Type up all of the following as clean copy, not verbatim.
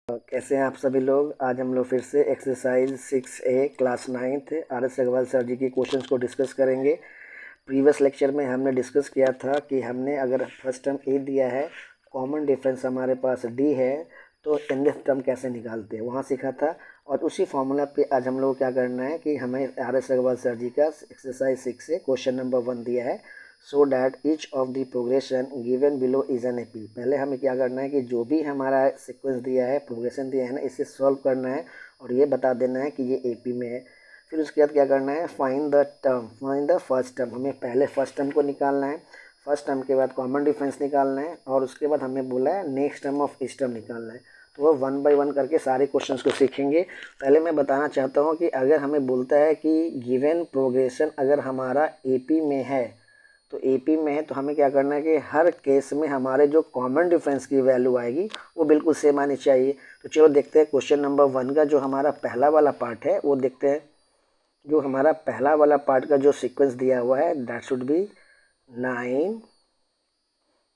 कैसे हैं आप सभी लोग। आज हम लोग फिर से exercise 6A class 9th RS Agarwal sir ji की क्वेश्चंस को डिस्कस करेंगे। प्रीवियस लेक्चर में हमने डिस्कस किया था कि हमने अगर फर्स्ट टर्म ए दिया है, कॉमन डिफरेंस हमारे पास डी है, तो nth टर्म कैसे निकालते हैं वहाँ सीखा था। और उसी फॉर्मूला पे आज हम लोग को क्या करना है कि हमें RS अग्रवाल सर जी का एक्सरसाइज 6 से क्वेश्चन नंबर 1 दिया है। So that each of the progression given below is an AP. पहले हमें क्या करना है कि जो भी हमारा सीक्वेंस दिया है, प्रोग्रेशन दिया है ना, इसे सॉल्व करना है और ये बता देना है कि ये एपी में है। फिर उसके बाद क्या करना है, find the term, find the first term. हमें पहले फर्स्ट टर्म को निकालना है, फर्स्ट टर्म के बाद कॉमन डिफरेंस निकालना है और उसके बाद हमें बोला है नेक्स्ट टर्म ऑफ इस टर्म निकालना है। तो वो 1 बाय 1 करके सारे क्वेश्चंस को सीखेंगे। पहले मैं बताना चाहता हूँ कि अगर हमें बोलता है कि गिवन प्रोग्रेशन अगर हमारा एपी में है, तो एपी में है तो हमें क्या करना है कि हर केस में हमारे जो कॉमन डिफरेंस की वैल्यू आएगी वो बिल्कुल सेम आनी चाहिए। तो चलो देखते हैं क्वेश्चन नंबर 1 का जो हमारा पहला वाला पार्ट है वो देखते हैं। जो हमारा पहला वाला पार्ट का जो सीक्वेंस दिया हुआ है दैट शुड बी 9,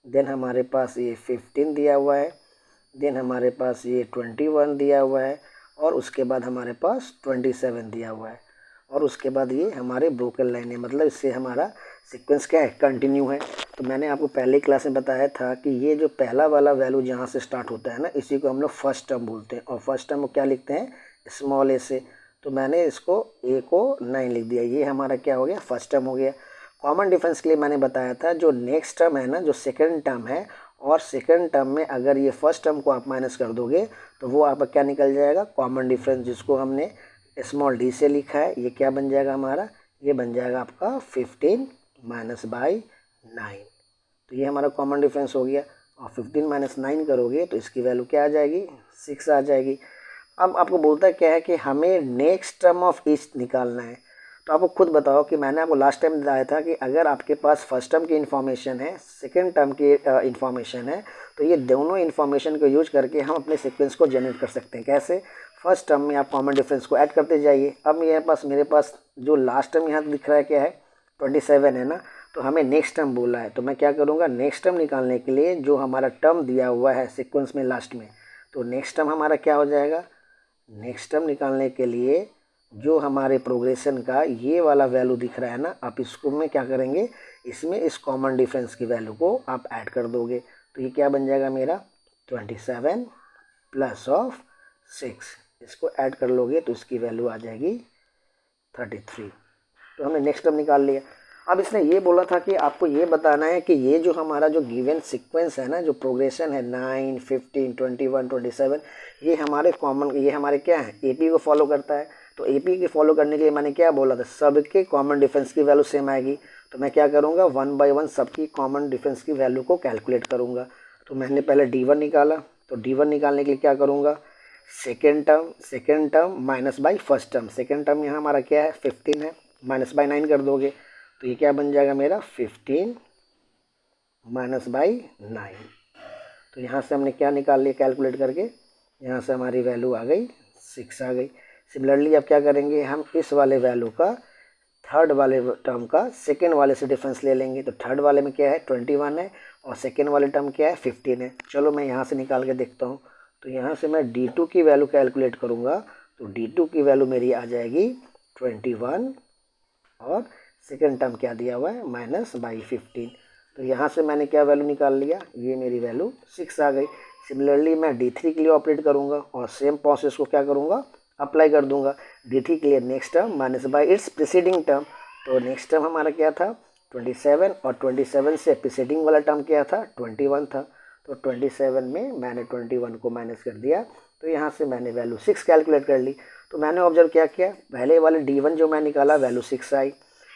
देन हमारे पास ये 15 दिया हुआ है, देन हमारे पास ये 21 दिया हुआ है और उसके बाद हमारे पास 27 दिया हुआ है और उसके बाद ये हमारे ब्रोकन लाइन है, मतलब इससे हमारा सीक्वेंस क्या है, कंटिन्यू है। तो मैंने आपको पहले क्लास में बताया था कि ये जो पहला वाला वैल्यू जहाँ से स्टार्ट होता है ना, इसी को हम लोग फर्स्ट टर्म बोलते हैं और फर्स्ट टर्म को क्या लिखते हैं, स्मॉल ए से। तो मैंने इसको ए को 9 लिख दिया, ये हमारा क्या हो गया, फर्स्ट टर्म हो गया। कॉमन डिफरेंस के लिए मैंने बताया था जो नेक्स्ट टर्म है ना, जो सेकेंड टर्म है, और सेकेंड टर्म में अगर ये फर्स्ट टर्म को आप माइनस कर दोगे तो वो आपका क्या निकल जाएगा, कॉमन डिफरेंस, जिसको हमने स्मॉल डी से लिखा है। ये क्या बन जाएगा हमारा, ये बन जाएगा आपका 15 माइनस बाई 9। तो ये हमारा कॉमन डिफरेंस हो गया और 15 माइनस 9 करोगे तो इसकी वैल्यू क्या आ जाएगी, 6 आ जाएगी। अब आपको बोलता क्या है कि हमें नेक्स्ट टर्म ऑफ ईच निकालना है। तो आपको खुद बताओ कि मैंने आपको लास्ट टाइम बताया था कि अगर आपके पास फर्स्ट टर्म की इन्फॉर्मेशन है, सेकेंड टर्म की इन्फॉर्मेशन है, तो ये दोनों इन्फॉर्मेशन को यूज करके हम अपने सीक्वेंस को जनरेट कर सकते हैं। कैसे, फर्स्ट टर्म में आप कॉमन डिफरेंस को ऐड करते जाइए। अब मेरे पास जो लास्ट टर्म यहाँ दिख रहा है क्या है, 27 है ना, तो हमें नेक्स्ट टर्म बोला है। तो मैं क्या करूँगा, नेक्स्ट टर्म निकालने के लिए जो हमारा टर्म दिया हुआ है सीक्वेंस में लास्ट में, तो नेक्स्ट टर्म हमारा क्या हो जाएगा, नेक्स्ट टर्म निकालने के लिए जो हमारे प्रोग्रेशन का ये वाला वैल्यू दिख रहा है ना, आप इसको में क्या करेंगे, इसमें इस कॉमन डिफरेंस की वैल्यू को आप ऐड कर दोगे। तो ये क्या बन जाएगा मेरा 27 प्लस ऑफ 6, इसको ऐड कर लोगे तो इसकी वैल्यू आ जाएगी 33। तो हमने नेक्स्ट टर्म निकाल लिया। अब इसने ये बोला था कि आपको ये बताना है कि ये जो हमारा जो गिवन सीक्वेंस है ना, जो प्रोग्रेशन है 9, 15, 21, 27, ये हमारे कॉमन, ये हमारे क्या है, एपी को फॉलो करता है। तो एपी के फॉलो करने के लिए मैंने क्या बोला था, सबके कॉमन डिफरेंस की वैल्यू सेम आएगी। तो मैं क्या करूँगा, 1 बाय 1 सबकी कॉमन डिफरेंस की वैल्यू को कैलकुलेट करूँगा। तो मैंने पहले D1 निकाला, तो D1 निकालने के लिए क्या करूँगा, second term minus by first term. Second term यहाँ हमारा क्या है, 15 है, माइनस बाई 9 कर दोगे तो ये क्या बन जाएगा मेरा 15 माइनस बाई 9। तो यहाँ से हमने क्या निकाल लिया कैलकुलेट करके, यहाँ से हमारी वैल्यू आ गई 6 आ गई। सिमिलरली अब क्या करेंगे, हम इस वाले वैल्यू का थर्ड वाले टर्म का सेकेंड वाले से डिफरेंस ले लेंगे। तो थर्ड वाले में क्या है, 21 है और सेकेंड वाले टर्म क्या है, 15 है। चलो मैं यहाँ से निकाल के देखता हूँ। तो यहाँ से मैं D2 की वैल्यू कैलकुलेट करूँगा, तो D2 की वैल्यू मेरी आ जाएगी 21 और सेकेंड टर्म क्या दिया हुआ है, माइनस बाई 15। तो यहाँ से मैंने क्या वैल्यू निकाल लिया, ये मेरी वैल्यू 6 आ गई। सिमिलरली मैं D3 के लिए ऑपरेट करूँगा और सेम प्रोसेस को क्या करूँगा, अप्लाई कर दूंगा। D3 के लिए next term minus by its preceding term. तो नेक्स्ट टर्म हमारा क्या था 27 और 27 से प्रीसीडिंग वाला टर्म क्या था 21 था। तो 27 में मैंने 21 को माइनस कर दिया, तो यहाँ से मैंने वैल्यू 6 कैलकुलेट कर ली। तो मैंने ऑब्जर्व क्या किया, पहले वाले D1 जो मैं निकाला वैल्यू 6 आई,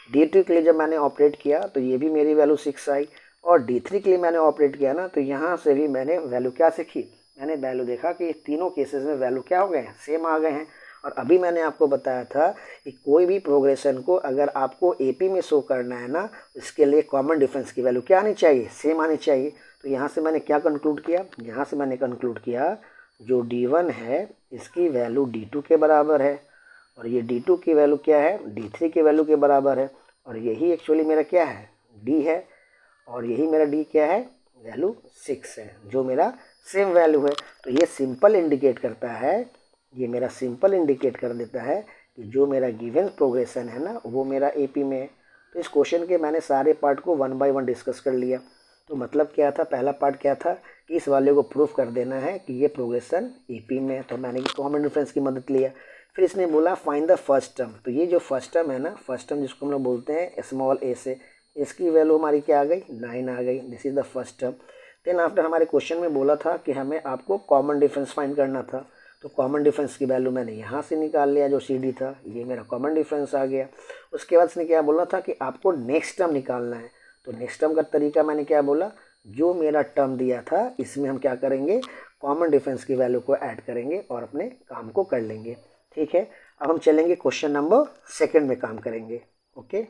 D2 के लिए जब मैंने ऑपरेट किया तो ये भी मेरी वैल्यू 6 आई, और D3 के लिए मैंने ऑपरेट किया ना, तो यहाँ से भी मैंने वैल्यू क्या सीखी, मैंने वैल्यू देखा कि तीनों केसेस में वैल्यू क्या हो गए हैं, सेम आ गए हैं। और अभी मैंने आपको बताया था कि कोई भी प्रोग्रेशन को अगर आपको एपी में शो करना है ना, इसके लिए कॉमन डिफरेंस की वैल्यू क्या आनी चाहिए, सेम आनी चाहिए। तो यहाँ से मैंने क्या कंक्लूड किया, यहाँ से मैंने कंक्लूड किया जो D1 है इसकी वैल्यू D2 के बराबर है, और ये D2 की वैल्यू क्या है, D3 की वैल्यू के बराबर है, और यही एक्चुअली मेरा क्या है, D है, और यही मेरा D क्या है, वैल्यू 6 है, जो मेरा सेम वैल्यू है। तो ये सिंपल इंडिकेट करता है, ये मेरा सिंपल इंडिकेट कर देता है कि जो मेरा गिवन प्रोग्रेशन है ना वो मेरा एपी में है। तो इस क्वेश्चन के मैंने सारे पार्ट को 1 बाय 1 डिस्कस कर लिया। तो मतलब क्या था, पहला पार्ट क्या था कि इस वैल्यू को प्रूफ कर देना है कि ये प्रोग्रेशन एपी में है। तो मैंने कॉमन डिफरेंस की मदद लिया। फिर इसने बोला फाइंड द फर्स्ट टर्म। तो ये जो फर्स्ट टर्म है ना, फर्स्ट टर्म जिसको हम लोग बोलते हैं स्मॉल ए से, इसकी वैल्यू हमारी क्या आ गई, 9 आ गई। This is the first term. Then after हमारे क्वेश्चन में बोला था कि हमें आपको कॉमन डिफरेंस फाइंड करना था। तो कॉमन डिफरेंस की वैल्यू मैंने यहाँ से निकाल लिया, जो सी डी था, ये मेरा कॉमन डिफरेंस आ गया। उसके बाद इसने क्या बोला था कि आपको नेक्स्ट टर्म निकालना है। तो नेक्स्ट टर्म का तरीका मैंने क्या बोला, जो मेरा टर्म दिया था इसमें हम क्या करेंगे, कॉमन डिफरेंस की वैल्यू को ऐड करेंगे और अपने काम को कर लेंगे। ठीक है, अब हम चलेंगे क्वेश्चन नंबर 2 में काम करेंगे। ओके।